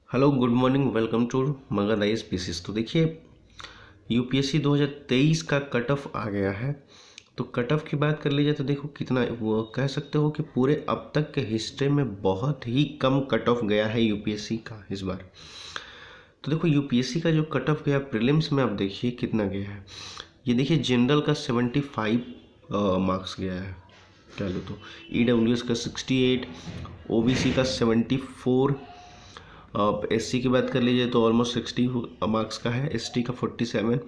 Hello good morning, welcome to Magadh IAS. तो देखिए UPSC 2023 का कट ऑफ आ गया है। तो कट ऑफ की बात कर लीजिए तो देखो कितना वो कह सकते हो कि पूरे अब तक के हिस्ट्री में बहुत ही कम कट ऑफ गया है यूपीएससी का इस बार। तो देखो यूपीएससी का जो कट ऑफ गया प्रीलिम्स में, आप देखिए कितना गया है। ये देखिए जनरल का 75 मार्क्स गया है कह लो तो, ईडब्ल्यूएस का 68, ओबीसी का 74, अब एससी की बात कर लीजिए तो ऑलमोस्ट 60 मार्क्स का है, एसटी का 47।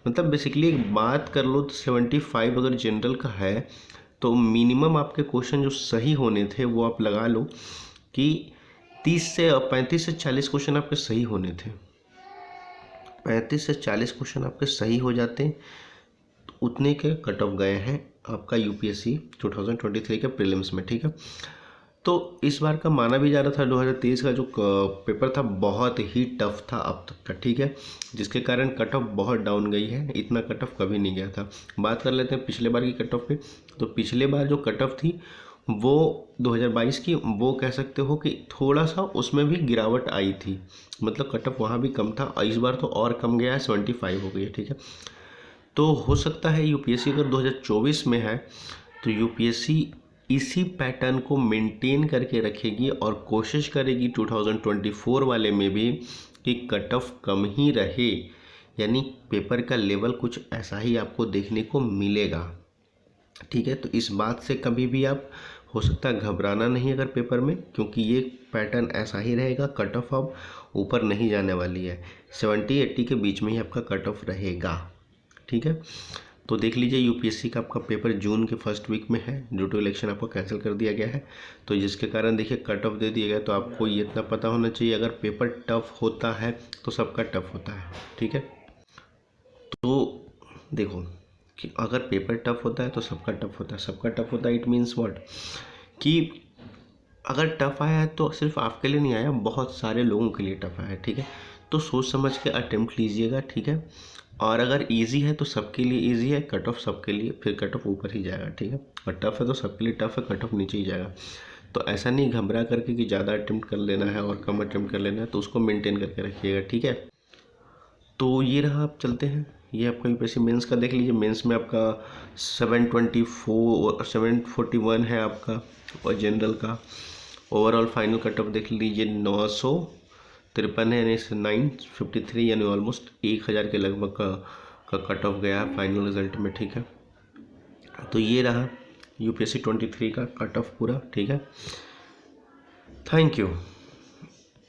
मतलब बेसिकली एक बात कर लो तो 75 अगर जनरल का है तो मिनिमम आपके क्वेश्चन जो सही होने थे वो आप लगा लो कि 35 से 40 क्वेश्चन आपके सही होने थे। 35 से 40 क्वेश्चन आपके सही हो जाते हैं तो उतने के कट ऑफ गए हैं आपका यूपीएससी 2023 के प्रीलिम्स में। ठीक है, तो इस बार का माना भी जा रहा था 2023 का जो पेपर था बहुत ही टफ था अब तक का। ठीक है, जिसके कारण कट ऑफ बहुत डाउन गई है, इतना कट ऑफ कभी नहीं गया था। बात कर लेते हैं पिछले बार की कट ऑफ पे। तो पिछले बार जो कट ऑफ थी वो 2022 की, वो कह सकते हो कि थोड़ा सा उसमें भी गिरावट आई थी, मतलब कट ऑफ वहाँ भी कम था। और इस बार तो और कम गया है, 75 हो गई है। ठीक है, तो हो सकता है यूपीएससी अगर 2024 में है तो यूपीएससी इसी पैटर्न को मेंटेन करके रखेगी और कोशिश करेगी 2024 वाले में भी कि कट ऑफ कम ही रहे, यानी पेपर का लेवल कुछ ऐसा ही आपको देखने को मिलेगा। ठीक है, तो इस बात से कभी भी आप हो सकता है घबराना नहीं अगर पेपर में, क्योंकि ये पैटर्न ऐसा ही रहेगा। कट ऑफ अब ऊपर नहीं जाने वाली है, 70-80 के बीच में ही आपका कट ऑफ रहेगा। ठीक है, तो देख लीजिए यूपीएससी का आपका पेपर जून के फर्स्ट वीक में है, ड्यू टू इलेक्शन आपको कैंसिल कर दिया गया है। तो जिसके कारण देखिए कट ऑफ दे दिया गया। तो आपको ये इतना पता होना चाहिए अगर पेपर टफ होता है तो सबका टफ होता है। ठीक है, तो देखो कि अगर पेपर टफ होता है तो सबका टफ होता है, सबका टफ होता है। इट मीन्स व्हाट कि अगर टफ आया है तो सिर्फ आपके लिए नहीं आया, बहुत सारे लोगों के लिए टफ आया है। ठीक है, तो सोच समझ के अटेम्प्ट लीजिएगा। ठीक है, और अगर इजी है तो सबके लिए इजी है, कट ऑफ सबके लिए फिर कट ऑफ ऊपर ही जाएगा। ठीक है, और टफ है तो सबके लिए टफ है, कट ऑफ नीचे ही जाएगा। तो ऐसा नहीं घबरा करके कि ज़्यादा अटेम्प्ट कर लेना है और कम अटेम्प्ट कर लेना है, तो उसको मेंटेन करके रखिएगा। ठीक है, तो ये रहा, आप चलते हैं। ये आपका यूपीएससी मेंस का देख लीजिए। मेंस में आपका 741 है आपका, और जनरल का ओवरऑल फाइनल कट ऑफ देख लीजिए 953 है, यानी 953, यानी ऑलमोस्ट 1000 के लगभग का कट ऑफ गया है फाइनल रिजल्ट में। ठीक है, तो ये रहा यूपीएससी 23 का कट ऑफ पूरा। ठीक है, थैंक यू।